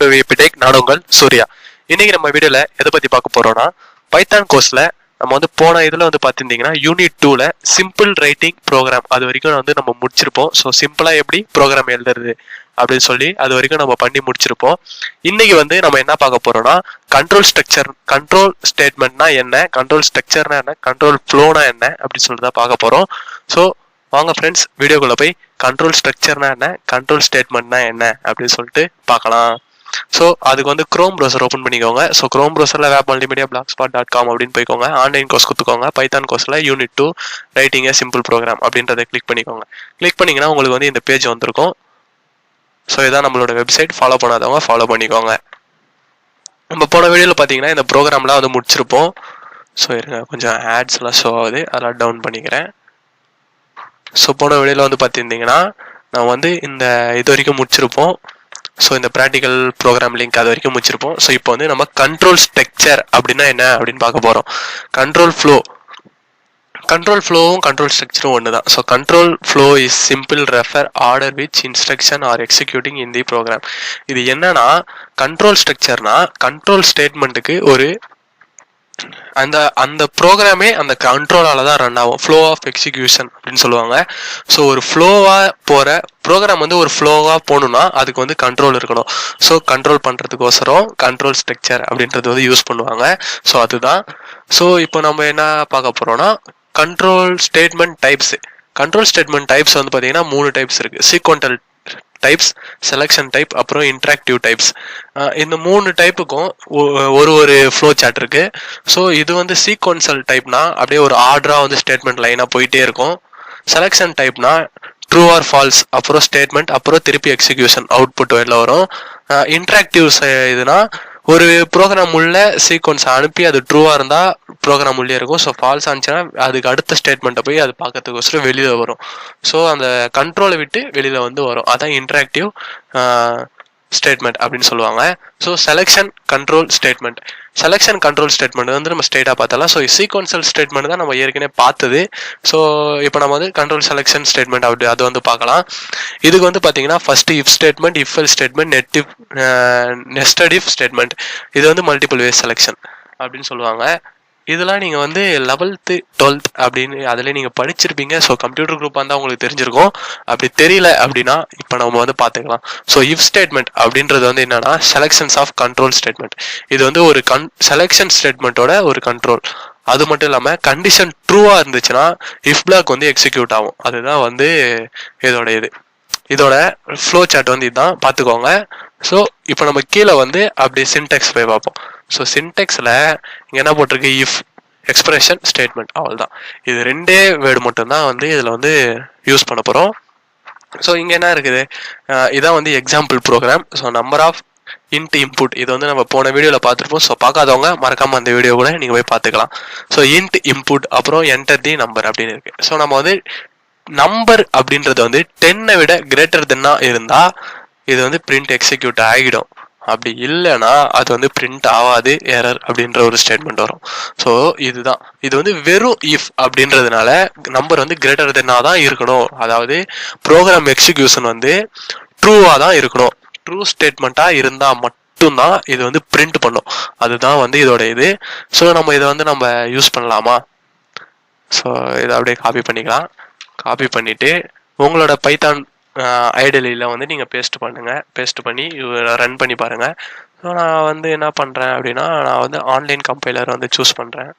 To VP tech. நான் உங்கள் சூர்யா. இன்னைக்கு நம்ம வீடியோல எதை பத்தி பார்க்க போறோம்னா, பைத்தான் கோர்ஸ்ல நம்ம வந்து போன இதுல வந்து பார்த்திருந்தீங்கன்னா யூனிட் 2ல சிம்பிள் ரைட்டிங் ப்ரோக்ராம் அது வரைக்கும் வந்து நம்ம முடிச்சிருப்போம். ஸோ சிம்பிளா எப்படி ப்ரோக்ராம் எழுதுறது அப்படின்னு சொல்லி அது வரைக்கும் நம்ம பண்ணி முடிச்சிருப்போம். இன்னைக்கு வந்து நம்ம என்ன பார்க்க போறோம்னா, கண்ட்ரோல் ஸ்ட்ரக்சர், கண்ட்ரோல் ஸ்டேட்மெண்ட்னா என்ன, கண்ட்ரோல் ஸ்ட்ரக்சர்னா என்ன, கண்ட்ரோல் ஃப்ளோனா என்ன அப்படின்னு சொல்லி தான் பார்க்க போறோம். ஸோ வாங்க ஃப்ரெண்ட்ஸ், வீடியோக்குள்ள போய் கண்ட்ரோல் ஸ்ட்ரக்சர்னா என்ன, கண்ட்ரோல் ஸ்டேட்மெண்ட்னா என்ன அப்படின்னு சொல்லிட்டு பார்க்கலாம். ஸோ அதுக்கு வந்து க்ரோம் ப்ரௌசர் ஓப்பன் பண்ணிக்கோங்க. ஸோ க்ரோம் ப்ரௌசரில் வேப் மல்டிமீடியா blogspot.com அப்படின்னு போய்க்கோங்க. ஆன்லைன் கோர்ஸ் கொடுத்துக்கோங்க. பைத்தான் கோர்ஸில் unit 2 writing a simple program அப்படின்றத கிளிக் பண்ணிக்கோங்க. கிளிக் பண்ணிங்கன்னா உங்களுக்கு வந்து இந்த பேஜ் வந்திருக்கும். ஸோ இதான் நம்மளோட வெப்சைட். ஃபாலோ பண்ணாதவங்க ஃபாலோ பண்ணிக்கோங்க. நம்ம போன வீடியோவில் பார்த்தீங்கன்னா இந்த ப்ரோக்ராம்லாம் வந்து முடிச்சிருப்போம். ஸோ இருங்க, கொஞ்சம் ஆட்ஸ்லாம் ஷோ ஆகுது, அதெல்லாம் டவுன் பண்ணிக்கிறேன். ஸோ போன வீடியோவில் வந்து பார்த்துருந்தீங்கன்னா நான் வந்து இந்த இது வரைக்கும் முடிச்சிருப்போம். ஸோ இந்த ப்ராக்டிக்கல் ப்ரோக்ராம் லிங்க் அது வரைக்கும் முடிச்சிருப்போம். ஸோ இப்போ வந்து நம்ம கண்ட்ரோல் ஸ்ட்ரக்சர் அப்படின்னா என்ன அப்படின்னு பார்க்க போகிறோம். கண்ட்ரோல் ஃப்ளோவும் கண்ட்ரோல் ஸ்ட்ரக்சரும் ஒன்று தான். So control flow is simple refer order which instruction are executing in the program. இது என்னன்னா, கண்ட்ரோல் ஸ்ட்ரக்சர்னா கண்ட்ரோல் ஸ்டேட்மெண்ட்டுக்கு ஒரு அந்த ப்ரோக்ராமே அந்த கண்ட்ரோலால தான் ரன் ஆகும். ஃப்ளோ ஆஃப் எக்ஸிக்யூஷன் அப்படின்னு சொல்லுவாங்க. ஸோ ஒரு ஃப்ளோவாக போகிற ப்ரோக்ராம் வந்து ஒரு ஃப்ளோவாக போகணுன்னா அதுக்கு வந்து கண்ட்ரோல் இருக்கணும். ஸோ கண்ட்ரோல் பண்ணுறதுக்கோசரம் கண்ட்ரோல் ஸ்ட்ரக்சர் அப்படின்றது வந்து யூஸ் பண்ணுவாங்க. ஸோ அதுதான். ஸோ இப்போ நம்ம என்ன பார்க்க போகிறோம்னா, control statement types. Control statement types வந்து பார்த்தீங்கன்னா 3 டைப்ஸ் இருக்குது. சீக்வென்டல் டைப்ஸ், செலெக்ஷன் டைப், அப்புறம் இன்ட்ராக்டிவ் டைப்ஸ். இந்த 3 டைப்புக்கும் ஒரு ஃப்ளோ சார்ட் இருக்கு. ஸோ இது வந்து சீக்வென்சல் டைப்னா அப்படியே ஒரு ஆர்டராக வந்து ஸ்டேட்மெண்ட் லைனாக போயிட்டே இருக்கும். செலெக்ஷன் டைப்னா ட்ரூ ஆர் ஃபால்ஸ், அப்புறம் ஸ்டேட்மெண்ட், அப்புறம் திருப்பி எக்ஸிக்யூஷன் அவுட்புட் வெளில வரும். இன்ட்ராக்டிவ் இதுனா ஒரு ப்ரோக்ராம் உள்ள சீக்வன்ஸ் அனுப்பி அது ட்ரூவாக இருந்தால் ப்ரோக்ராம் உள்ளே இருக்கும். ஸோ ஃபால்ஸ் ஆனிச்சுன்னா அதுக்கு அடுத்த ஸ்டேட்மெண்ட்டை போய் அது பார்க்கறதுக்கோசரம் வெளியில் வரும். ஸோ அந்த கண்ட்ரோலை விட்டு வெளியில் வந்து வரும். அதான் இன்ட்ராக்டிவ் ஸ்டேட்மெண்ட் அப்படின்னு சொல்லுவாங்க. ஸோ செலெக்ஷன் கண்ட்ரோல் ஸ்டேட்மெண்ட் வந்து நம்ம ஸ்ட்ரெயிட்டாக பார்த்தலாம். ஸோ சீக்வன்சல் ஸ்டேட்மெண்ட் தான் நம்ம ஏற்கனவே பார்த்தது. ஸோ இப்போ நம்ம வந்து கண்ட்ரோல் செலெக்ஷன் ஸ்டேட்மெண்ட் அப்படி அது வந்து பார்க்கலாம். இதுக்கு வந்து பார்த்தீங்கன்னா first if statement, if L statement, nested if statement, இது வந்து மல்டிபிள் வேஸ் செலெக்ஷன் அப்படின்னு சொல்லுவாங்க. இதெல்லாம் நீங்கள் வந்து 11th 12th அப்படின்னு அதில் நீங்கள் படிச்சிருப்பீங்க. ஸோ கம்ப்யூட்டர் குரூப்பாக இருந்தால் உங்களுக்கு தெரிஞ்சிருக்கும். அப்படி தெரியல அப்படின்னா இப்போ நம்ம வந்து பார்த்துக்கலாம். ஸோ இஃப் ஸ்டேட்மெண்ட் அப்படின்றது வந்து என்னன்னா, செலெக்ஷன்ஸ் ஆஃப் கண்ட்ரோல் ஸ்டேட்மெண்ட். இது வந்து ஒரு செலெக்ஷன் ஸ்டேட்மெண்ட்டோட ஒரு கண்ட்ரோல். அது மட்டும் இல்லாமல் கண்டிஷன் ட்ரூவாக இருந்துச்சுன்னா இஃப் பிளாக் வந்து எக்ஸிக்யூட் ஆகும். அதுதான் வந்து இதோட ஃப்ளோ சார்ட் வந்து இதுதான், பார்த்துக்கோங்க. ஸோ இப்போ நம்ம கீழே வந்து அப்படி சின்டெக்ஸ் போய் பார்ப்போம். ஸோ சின்டெக்ஸில் இங்கே என்ன போட்டிருக்கு, இஃப் எக்ஸ்பிரஷன் ஸ்டேட்மெண்ட், அவ்வளோதான். இது 2 வேர்டு மட்டும்தான் வந்து இதில் வந்து யூஸ் பண்ண போகிறோம். ஸோ இங்கே என்ன இருக்குது, இதான் வந்து example program. So number of int input, இது வந்து நம்ம போன வீடியோவில் பார்த்துருப்போம். ஸோ பார்க்காதவங்க மறக்காமல் அந்த வீடியோ கூட நீங்கள் போய் பார்த்துக்கலாம். ஸோ இன்ட் இன்புட், அப்புறம் என்டர் தி நம்பர் அப்படின்னு இருக்குது. ஸோ நம்ம வந்து நம்பர் அப்படின்றது வந்து 10 விட கிரேட்டர் தென்னா இருந்தால் இது வந்து பிரிண்ட் எக்ஸிக்யூட் ஆகிடும். அப்படி இல்லைன்னா அது வந்து பிரிண்ட் ஆகாது, எரர் அப்படின்ற ஒரு ஸ்டேட்மெண்ட் வரும். ஸோ இதுதான், இது வந்து வெறும் இஃப் அப்படின்றதுனால நம்பர் வந்து கிரேட்டர் தென்னா தான் இருக்கணும். அதாவது ப்ரோக்ராம் எக்ஸிக்யூஷன் வந்து ட்ரூவாக தான் இருக்கணும். ட்ரூ ஸ்டேட்மெண்ட்டாக இருந்தால் மட்டும்தான் இது வந்து பிரிண்ட் பண்ணும். அதுதான் வந்து இதோட இது. ஸோ நம்ம இதை வந்து நம்ம யூஸ் பண்ணலாமா? ஸோ இதை அப்படியே காப்பி பண்ணிக்கலாம். காப்பி பண்ணிவிட்டு உங்களோட பைத்தான் ஐடலியில் வந்து நீங்கள் பேஸ்ட் பண்ணி ரன் பண்ணி பாருங்கள். ஸோ நான் வந்து என்ன பண்ணுறேன் அப்படின்னா, நான் வந்து ஆன்லைன் கம்பைலர் வந்து சூஸ் பண்ணுறேன்.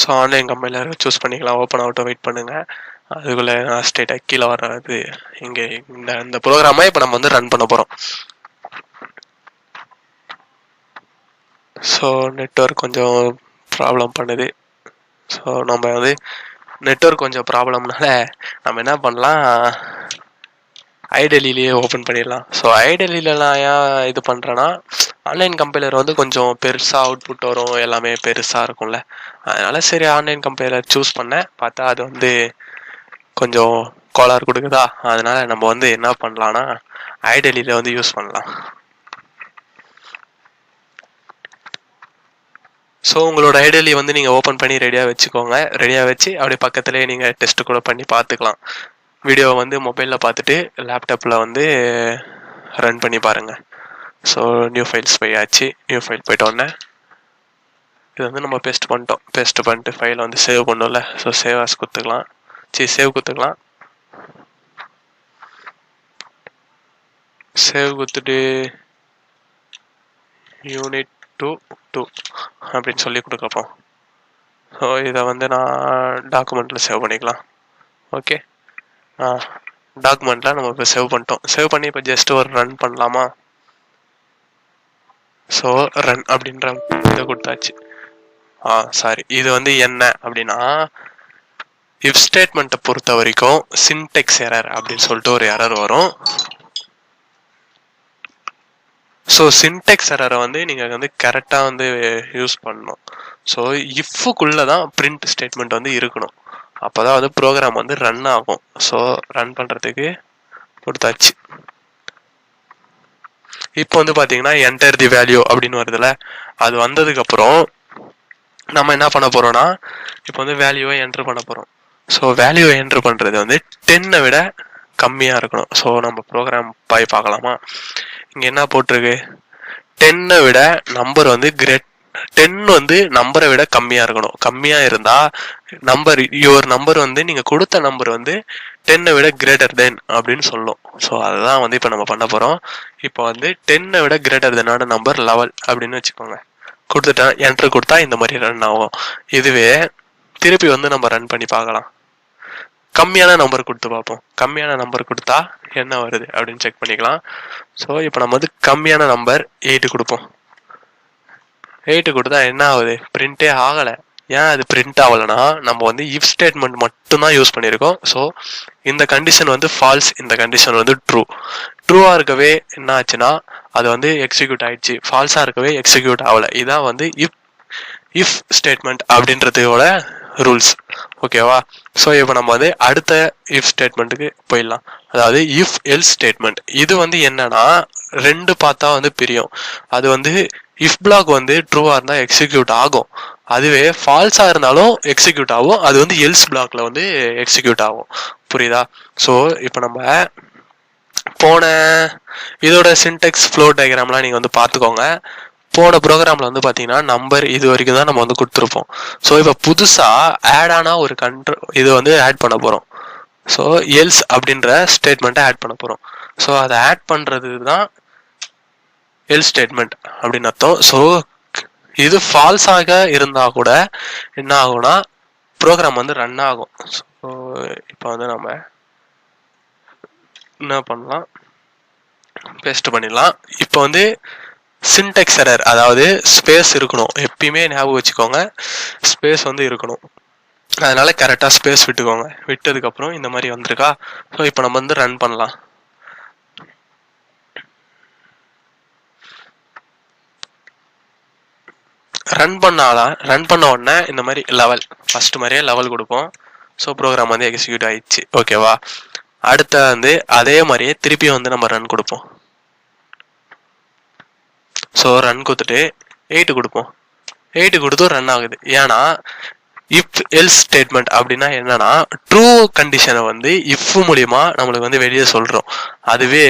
ஸோ ஆன்லைன் கம்பைலர் சூஸ் பண்ணிக்கலாம். ஓப்பன் ஆகட்டும், வெயிட் பண்ணுங்கள். அதுக்குள்ளே நான் ஸ்ட்ரெயிட்டாக கீழே வர்றது இங்கே இந்த ப்ரோக்ராமை இப்போ நம்ம வந்து ரன் பண்ண போகிறோம். ஸோ நெட்வொர்க் கொஞ்சம் ப்ராப்ளம் பண்ணுது. ஸோ நம்ம வந்து நெட்வொர்க் கொஞ்சம் ப்ராப்ளம்னால நம்ம என்ன பண்ணலாம், ஐடலிலேயே ஓப்பன் பண்ணிடலாம். ஸோ ஐடலிலலாம் ஏன் இது பண்ணுறேன்னா, ஆன்லைன் கம்பைலர் வந்து கொஞ்சம் பெருசாக அவுட்புட் வரும், எல்லாமே பெருசாக இருக்கும்ல. அதனால சரி ஆன்லைன் கம்பைலர் சூஸ் பண்ணேன். பார்த்தா அது வந்து கொஞ்சம் கோளாறு கொடுக்குதா. அதனால நம்ம வந்து என்ன பண்ணலான்னா ஐடலியில் வந்து யூஸ் பண்ணலாம். ஸோ உங்களோட ஐடலி வந்து நீங்கள் ஓப்பன் பண்ணி ரெடியாக வச்சுக்கோங்க. ரெடியாக வச்சு அப்படியே பக்கத்துலேயே நீங்கள் டெஸ்ட்டு கூட பண்ணி பார்த்துக்கலாம். வீடியோவை வந்து மொபைலில் பார்த்துட்டு லேப்டாப்பில் வந்து ரன் பண்ணி பாருங்கள். ஸோ நியூ ஃபைல்ஸ் போயாச்சு. நியூ ஃபைல் போயிட்டோன்னே இது வந்து நம்ம பேஸ்ட் பண்ணிட்டோம். பேஸ்ட் பண்ணிட்டு ஃபைலை வந்து சேவ் பண்ணோம்ல, ஸோ சேவ் ஆஸ் கொடுத்துக்கலாம். சேவ் கொடுத்துக்கலாம். சேவ் கொடுத்துட்டு யூனிட் 2 அப்படின்னு சொல்லி கொடுக்கப்போம். ஸோ இதை வந்து நான் டாக்குமெண்ட்டில் சேவ் பண்ணிக்கலாம். ஓகே, டாக்குமெண்ட்டில் நம்ம இப்போ சேவ் பண்ணிட்டோம். சேவ் பண்ணி இப்போ ஜஸ்ட் ஒரு ரன் பண்ணலாமா? ஸோ ரன் அப்படின்ற இதை கொடுத்தாச்சு. சாரி, இது வந்து என்ன அப்படின்னா இஃப் ஸ்டேட்மெண்ட்டை பொறுத்த வரைக்கும் சின்டெக்ஸ் எரர் அப்படின்னு சொல்லிட்டு ஒரு எரர் வரும். ஸோ சின்டெக்ஸ் எரரை வந்து நீங்கள் வந்து கரெக்டாக வந்து யூஸ் பண்ணணும். ஸோ இஃப்க்குள்ளே தான் பிரிண்ட் ஸ்டேட்மெண்ட் வந்து இருக்கணும். அப்போ தான் வந்து ப்ரோக்ராம் வந்து ரன் ஆகும். ஸோ ரன் பண்ணுறதுக்கு கொடுத்தாச்சு. இப்போ வந்து பார்த்தீங்கன்னா என்டர் தி வேல்யூ அப்படின்னு வருதுல்ல, அது வந்ததுக்கப்புறம் நம்ம என்ன பண்ண போகிறோம்னா இப்போ வந்து வேல்யூவை என்ட்ரு பண்ண போகிறோம். ஸோ வேல்யூவை என்ட்ரு பண்ணுறது வந்து 10 விட கம்மியாக இருக்கணும். ஸோ நம்ம ப்ரோக்ராம் போய் பார்க்கலாமா? இங்கே என்ன போட்டிருக்கு? 10 விட நம்பர் வந்து 10 வந்து நம்பரை விட கம்மியாக இருக்கணும். கம்மியாக இருந்தால் நம்பர் வந்து நீங்கள் கொடுத்த நம்பர் வந்து 10 விட கிரேட்டர் தென் அப்படின்னு சொல்லும். ஸோ அதுதான் வந்து இப்போ நம்ம பண்ண போகிறோம். இப்போ வந்து 10 விட கிரேட்டர் தென்னான நம்பர் 11 அப்படின்னு வச்சுக்கோங்க. கொடுத்துட்டேன், என்ட்ரு கொடுத்தா இந்த மாதிரி ரன் ஆகும். இதுவே திருப்பி வந்து நம்ம ரன் பண்ணி பார்க்கலாம். கம்மியான நம்பர் கொடுத்து பார்ப்போம். கம்மியான நம்பர் கொடுத்தா என்ன வருது அப்படின்னு செக் பண்ணிக்கலாம். ஸோ இப்போ நம்ம வந்து கம்மியான நம்பர் 8 கொடுப்போம். 8 கொடுத்தா என்ன ஆகுது? பிரிண்டே ஆகலை. ஏன் அது பிரிண்ட் ஆகலைன்னா நம்ம வந்து இஃப் ஸ்டேட்மெண்ட் மட்டும்தான் யூஸ் பண்ணியிருக்கோம். ஸோ இந்த கண்டிஷன் வந்து ஃபால்ஸ், இந்த கண்டிஷன் வந்து ட்ரூவாக இருக்கவே என்ன ஆச்சுன்னா அது வந்து எக்ஸிக்யூட் ஆயிடுச்சு. ஃபால்ஸாக இருக்கவே எக்ஸிக்யூட் ஆகலை. இதான் வந்து இஃப் ஸ்டேட்மெண்ட் அப்படின்றதோட ரூல்ஸ். ஓகேவா? ஸோ இப்போ நம்ம வந்து அடுத்த இஃப் ஸ்டேட்மெண்ட்டுக்கு போயிடலாம். அதாவது இஃப் எல்ஸ் ஸ்டேட்மெண்ட். இது வந்து என்னன்னா 2 பார்த்தா வந்து பிரியும். அது வந்து இஃப் பிளாக் வந்து ட்ரூவாக இருந்தால் எக்ஸிக்யூட் ஆகும். அதுவே ஃபால்ஸாக இருந்தாலும் எக்ஸிக்யூட் ஆகும். அது வந்து எல்ஸ் பிளாக்ல வந்து எக்ஸிக்யூட் ஆகும். புரியுதா? ஸோ இப்போ நம்ம போன இதோட சின்டெக்ஸ் ஃப்ளோ டயக்ராம்லாம் நீங்கள் வந்து பார்த்துக்கோங்க. போன ப்ரோக்ராமில் வந்து பார்த்தீங்கன்னா நம்பர் இது வரைக்கும் தான் நம்ம வந்து கொடுத்துருப்போம். ஸோ இப்போ புதுசாக ஆட் ஆனால் ஒரு இது வந்து ஆட் பண்ண போகிறோம். ஸோ எல்ஸ் அப்படின்ற ஸ்டேட்மெண்ட்டை ஆட் பண்ண போகிறோம். ஸோ அதை ஆட் பண்ணுறது தான் எல்ஸ் ஸ்டேட்மெண்ட் அப்படின்னு அர்த்தம். ஸோ இது ஃபால்ஸாக இருந்தால் கூட என்ன ஆகும்னா ப்ரோக்ராம் வந்து ரன் ஆகும். ஸோ இப்போ வந்து நம்ம என்ன பண்ணலாம், பேஸ்ட் பண்ணிடலாம். இப்போ வந்து சின்டெக்ஸ் எரர், அதாவது ஸ்பேஸ் இருக்கணும். எப்பயுமே ஞாபகம் வச்சுக்கோங்க, ஸ்பேஸ் வந்து இருக்கணும். அதனால கரெக்டாக ஸ்பேஸ் விட்டுக்கோங்க. விட்டதுக்கப்புறம் இந்த மாதிரி வந்திருக்கா. ஸோ இப்போ நம்ம வந்து ரன் பண்ணலாம். ரன் பண்ண உடனே இந்த மாதிரி லெவல், ஃபர்ஸ்ட் மாதிரியே லெவல் கொடுப்போம். ஸோ ப்ரோக்ராம் வந்து எக்ஸிக்யூட் ஆயிடுச்சு. ஓகேவா? அடுத்த வந்து அதே மாதிரியே திருப்பி வந்து நம்ம ரன் கொடுப்போம். ஸோ ரன் கொடுத்துட்டு 8 கொடுப்போம். 8 கொடுத்தும் ரன் ஆகுது. ஏன்னா இஃப் எல்ஸ் ஸ்டேட்மெண்ட் அப்படின்னா என்னன்னா ட்ரூ கண்டிஷனை வந்து இஃப் மூலியமா நம்மளுக்கு வந்து வெளியே சொல்றோம். அதுவே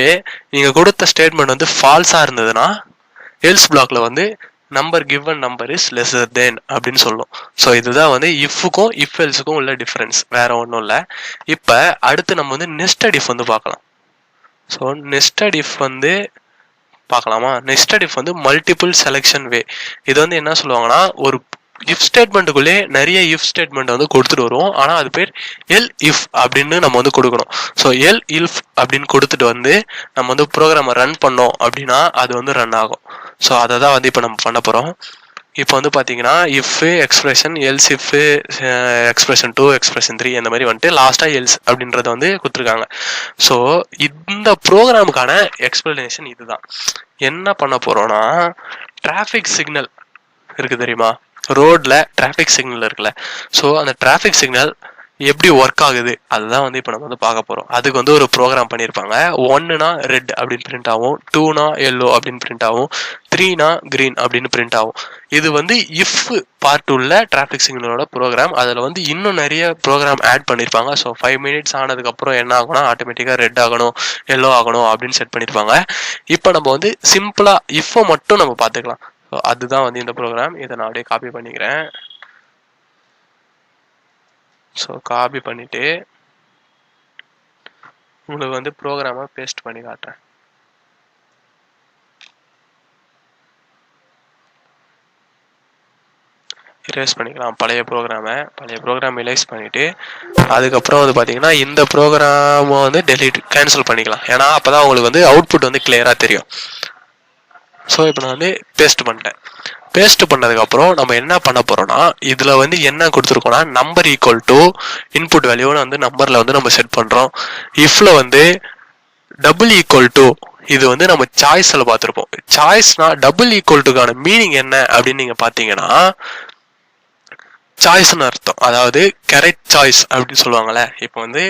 நீங்க கொடுத்த ஸ்டேட்மெண்ட் வந்து ஃபால்ஸா இருந்ததுன்னா எல்ஸ் பிளாக்ல வந்து number given number is lesser தென் அப்படின்னு சொல்லும். ஸோ இதுதான் வந்து இஃப்க்கும் இஃப் எல்ஸுக்கும் உள்ள டிஃபரன்ஸ், வேற ஒன்றும் இல்லை. இப்போ அடுத்து நம்ம வந்து நெஸ்டட் இஃப் வந்து பார்க்கலாம். ஸோ நெஸ்டட் இஃப் வந்து பார்க்கலாமா? நெஸ்டட் இஃப் வந்து மல்டிபிள் செலெக்ஷன் வே. இது வந்து என்ன சொல்லுவாங்கன்னா ஒரு இஃப் ஸ்டேட்மெண்ட்டுக்குள்ளே நிறைய இஃப் ஸ்டேட்மெண்ட் வந்து கொடுத்துட்டு வருவோம். ஆனால் அது பேர் எல் இஃப் அப்படின்னு நம்ம வந்து கொடுக்கணும். ஸோ எல் இஃப் அப்படின்னு கொடுத்துட்டு வந்து நம்ம வந்து ப்ரோக்ராமை ரன் பண்ணோம் அப்படின்னா அது வந்து ரன் ஆகும். ஸோ அதை தான் வந்து இப்போ நம்ம பண்ண போகிறோம். இப்போ வந்து பார்த்தீங்கன்னா if expression, else if, expression 2, expression 3 அந்த மாதிரி வந்துட்டு லாஸ்ட்டாக எல்ஸ் அப்படின்றத வந்து கொடுத்துருக்காங்க. ஸோ இந்த ப்ரோக்ராமுக்கான எக்ஸ்பிளனேஷன் இதுதான். என்ன பண்ண போகிறோன்னா டிராஃபிக் சிக்னல் இருக்குது தெரியுமா? ரோட்ல டிராஃபிக் சிக்னல் இருக்குல்ல. ஸோ அந்த டிராஃபிக் சிக்னல் எப்படி ஒர்க் ஆகுது அதுதான் வந்து இப்போ நம்ம வந்து பார்க்க போகிறோம். அதுக்கு வந்து ஒரு ப்ரோக்ராம் பண்ணியிருப்பாங்க. 1னா ரெட் அப்படின்னு பிரிண்ட் ஆகும், 2னா எல்லோ அப்படின்னு பிரிண்ட் ஆகும், 3னா கிரீன் அப்படின்னு பிரிண்ட் ஆகும். இது வந்து இஃப் பார்ட் உள்ள டிராஃபிக் சிக்னலோட ப்ரோக்ராம். அதில் வந்து இன்னும் நிறைய ப்ரோக்ராம் ஆட் பண்ணியிருப்பாங்க. ஸோ 5 minutes ஆனதுக்கப்புறம் என்ன ஆகும்னா ஆட்டோமேட்டிக்காக ரெட் ஆகணும், எல்லோ ஆகணும் அப்படின்னு செட் பண்ணியிருப்பாங்க. இப்போ நம்ம வந்து சிம்பிளாக இஃப்பை மட்டும் நம்ம பார்த்துக்கலாம். ஸோ அதுதான் வந்து இந்த ப்ரோக்ராம். இதை நான் அப்படியே காப்பி பண்ணிக்கிறேன். ஸோ காப்பி பண்ணிவிட்டு உங்களுக்கு வந்து ப்ரோக்ராமை பேஸ்ட் பண்ணி காட்டுறேன். இரேஸ் பண்ணிக்கலாம் பழைய ப்ரோக்ராம் ரிலைஸ் பண்ணிவிட்டு அதுக்கப்புறம் வந்து பார்த்தீங்கன்னா இந்த ப்ரோக்ராமை வந்து கேன்சல் பண்ணிக்கலாம். ஏன்னா அப்போ தான் உங்களுக்கு வந்து அவுட்புட் வந்து கிளியராக தெரியும். ஸோ இப்போ நான் வந்து பேஸ்ட் பண்ணிட்டேன். பேஸ்ட் பண்ணதுக்கப்புறம் நம்ம என்ன பண்ண போகிறோம்னா இதில் வந்து என்ன கொடுத்துருக்கோம்னா நம்பர் ஈக்குவல் டு இன்புட் வேல்யூன்னு வந்து நம்பரில் வந்து நம்ம செட் பண்ணுறோம். இஃப்ல வந்து டபுள் ஈக்குவல் டு இது வந்து நம்ம சாய்ஸில் பார்த்துருப்போம். சாய்ஸ்னா டபுள் ஈக்குவல் டுக்கான மீனிங் என்ன அப்படின்னு நீங்கள் பார்த்தீங்கன்னா சாய்ஸ்னு அர்த்தம். அதாவது கரெக்ட் சாய்ஸ் அப்படின்னு சொல்லுவாங்கள்ல. இப்போ வந்து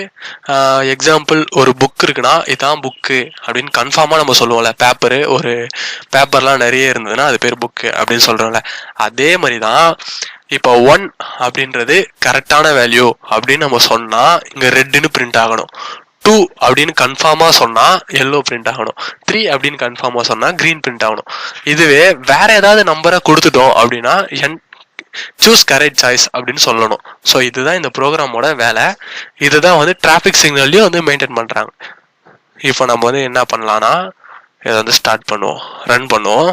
எக்ஸாம்பிள் ஒரு புக் இருக்குன்னா இதான் புக்கு அப்படின்னு கன்ஃபார்மாக நம்ம சொல்லுவோம்ல. ஒரு பேப்பர்லாம் நிறைய இருந்ததுன்னா அது பேர் புக்கு அப்படின்னு சொல்கிறோம்ல. அதே மாதிரி தான் இப்போ 1 அப்படின்றது கரெக்டான வேல்யூ அப்படின்னு நம்ம சொன்னால் இங்கே ரெட்டுன்னு பிரிண்ட் ஆகணும். 2 அப்படின்னு கன்ஃபார்மாக சொன்னால் எல்லோ பிரிண்ட் ஆகணும். 3 அப்படின்னு கன்ஃபார்மாக சொன்னால் க்ரீன் பிரிண்ட் ஆகணும். இதுவே வேற ஏதாவது நம்பரை கொடுத்துட்டோம் அப்படின்னா சூஸ் கரெக்ட் சாய்ஸ் அப்படின்னு சொல்லணும். ஸோ இதுதான் இந்த ப்ரோக்ராமோட வேலை. இதுதான் வந்து டிராஃபிக் சிக்னல்லையும் வந்து மெயின்டைன் பண்ணுறாங்க. இப்போ நம்ம வந்து என்ன பண்ணலாம்னா இதை வந்து ஸ்டார்ட் பண்ணுவோம், ரன் பண்ணுவோம்.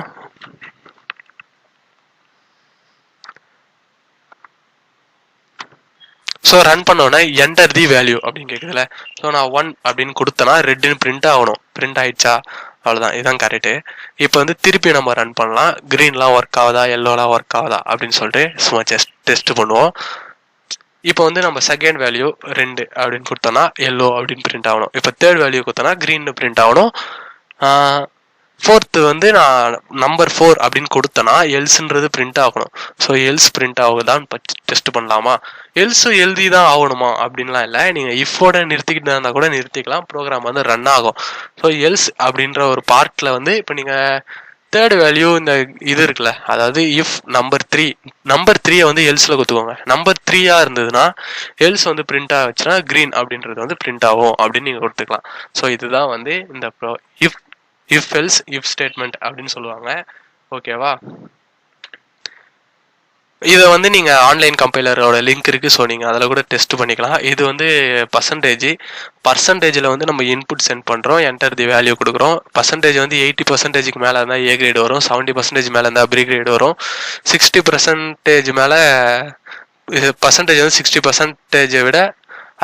ஸோ ரன் பண்ணோன்னா என்டர் தி வேல்யூ அப்படின்னு கேட்குதுல. ஸோ நான் 1 அப்படின்னு கொடுத்தேன்னா ரெட்டுன்னு பிரிண்ட் ஆகணும். பிரிண்ட் ஆயிடுச்சா? அவ்வளோதான், இதுதான் கரெக்டு. இப்போ வந்து திருப்பி நம்ம ரன் பண்ணலாம். க்ரீன்லாம் ஒர்க் ஆகுதா, எல்லோலாம் ஒர்க் ஆகுதா அப்படின்னு சொல்லிட்டு சும்மா டெஸ்ட் பண்ணுவோம். இப்போ வந்து நம்ம செகண்ட் வேல்யூ 2 அப்படின்னு கொடுத்தோன்னா எல்லோ அப்படின்னு பிரிண்ட் ஆகணும். இப்போ தேர்ட் வேல்யூ கொடுத்தோன்னா க்ரீன் பிரிண்ட் ஆகணும். ஃபோர்த்து வந்து நான் நம்பர் 4 அப்படின்னு கொடுத்தேன்னா எல்ஸ்ன்றது பிரிண்ட் ஆகணும். ஸோ எல்ஸ் பிரிண்ட் ஆகுதான்னு டெஸ்ட் பண்ணலாமா? எல்ஸும் எழுதி தான் ஆகணுமா அப்படின்லாம் இல்லை. நீங்கள் இஃபோட நிறுத்திக்கிட்டு இருந்தால் கூட நிறுத்திக்கலாம், ப்ரோக்ராம் வந்து ரன் ஆகும். ஸோ எல்ஸ் அப்படின்ற ஒரு பார்ட்டில் வந்து இப்போ நீங்கள் தேர்ட் வேல்யூ இந்த இது இருக்குல்ல, அதாவது இஃப் நம்பர் 3 வந்து எல்ஸில் கொடுத்துக்கோங்க. நம்பர் 3 இருந்ததுன்னா எல்ஸ் வந்து பிரிண்ட் ஆச்சுன்னா க்ரீன் அப்படின்றது வந்து பிரிண்ட் ஆகும் அப்படின்னு நீங்கள் கொடுத்துக்கலாம். ஸோ இதுதான் வந்து இந்த இஃப் எல்ஸ் இஃப் ஸ்டேட்மெண்ட் அப்படின்னு சொல்லுவாங்க. ஓகேவா? இதை வந்து நீங்கள் ஆன்லைன் கம்பைலரோட லிங்க் இருக்குது. ஸோ நீங்கள் அதில் கூட டெஸ்ட் பண்ணிக்கலாம். இது வந்து பர்சன்டேஜில் வந்து நம்ம இன்புட் சென்ட் பண்ணுறோம், என்டர் தி வேல்யூ கொடுக்குறோம். பர்சன்டேஜ் வந்து 80% மேலே இருந்தால் ஏ கிரேட் வரும், 70% மேலே இருந்தால் பி கிரேட் வரும், 60% மேலே பர்சன்டேஜ் வந்து 60% விட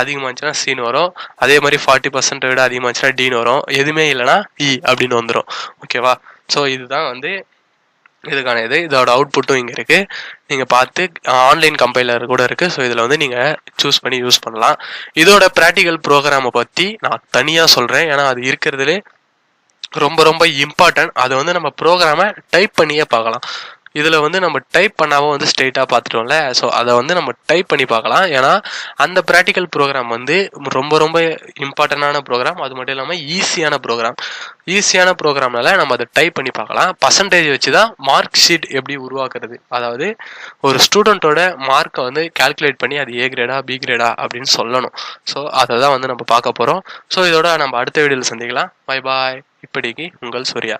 அதிகமாக இருந்துச்சுன்னா சீன் வரும். அதே மாதிரி 40% விட அதிகமாக இருந்துச்சுன்னா டீன் வரும். எதுவுமே இல்லைன்னா அப்படின்னு வந்துடும். ஓகேவா? ஸோ இதுதான் வந்து இதுக்கான இதோட அவுட்புட்டும் இங்கே இருக்குது. நீங்கள் பார்த்து ஆன்லைன் கம்பைலர் கூட இருக்குது. ஸோ இதில் வந்து நீங்கள் சூஸ் பண்ணி யூஸ் பண்ணலாம். இதோட ப்ராக்டிக்கல் ப்ரோக்ராமை பற்றி நான் தனியாக சொல்கிறேன். ஏன்னா அது இருக்கிறதுலே ரொம்ப ரொம்ப இம்பார்ட்டன்ட். அதை வந்து நம்ம ப்ரோக்ராமை டைப் பண்ணியே பார்க்கலாம். இதில் வந்து நம்ம டைப் பண்ணாமல் வந்து ஸ்ட்ரெயிட்டாக பார்த்துட்டோம்ல. ஸோ அதை வந்து நம்ம டைப் பண்ணி பார்க்கலாம். ஏன்னா அந்த ப்ராக்டிக்கல் ப்ரோக்ராம் வந்து ரொம்ப ரொம்ப இம்பார்ட்டண்டான ப்ரோக்ராம். அது மட்டும் இல்லாமல் ஈஸியான ப்ரோக்ராம்னால நம்ம அதை டைப் பண்ணி பார்க்கலாம். பர்சன்டேஜ் வச்சு தான் மார்க் ஷீட் எப்படி உருவாக்குறது, அதாவது ஒரு ஸ்டூடெண்ட்டோட மார்க்கை வந்து கால்குலேட் பண்ணி அது ஏ கிரேடா பி கிரேடா அப்படின்னு சொல்லணும். ஸோ அதை தான் வந்து நம்ம பார்க்க போகிறோம். ஸோ இதோட நம்ம அடுத்த வீடியோவில் சந்திக்கலாம். Bye bye. இப்படிக்கு உங்கள் சூர்யா.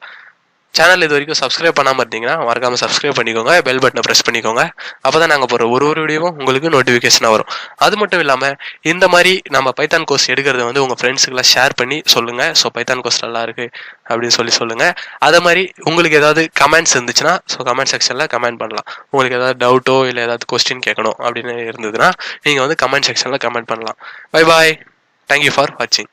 சேனல் இது வரைக்கும் சப்ஸ்கிரைப் பண்ணாமல் இருந்தீங்கன்னா மறக்காமல் சப்ஸ்கிரைப் பண்ணிக்கோங்க, பெல் பட்டனை ப்ரெஸ் பண்ணிக்கோங்க. அப்போ தான் நாங்கள் போகிற ஒரு வீடியோவும் உங்களுக்கு நோட்டிஃபிகேஷனாக வரும். அது மட்டும் இல்லாமல் இந்த மாதிரி நம்ம பைத்தான் கோர்ஸ் எடுக்கிறத வந்து உங்கள் ஃப்ரெண்ட்ஸுக்கெல்லாம் ஷேர் பண்ணி சொல்லுங்கள். ஸோ பைத்தான் கோர்ஸ் நல்லா இருக்குது அப்படின்னு சொல்லுங்கள். அதே மாதிரி உங்களுக்கு ஏதாவது கமெண்ட்ஸ் இருந்துச்சுன்னா கமெண்ட் செக்ஷனில் கமெண்ட் பண்ணலாம். உங்களுக்கு ஏதாவது டவுட்டோ இல்லை ஏதாவது கொஸ்டின் கேட்கணும் அப்படின்னு இருந்ததுன்னா நீங்கள் வந்து கமெண்ட் செக்ஷனில் கமெண்ட் பண்ணலாம். Bye bye. தேங்க்யூ ஃபார் வாட்சிங்.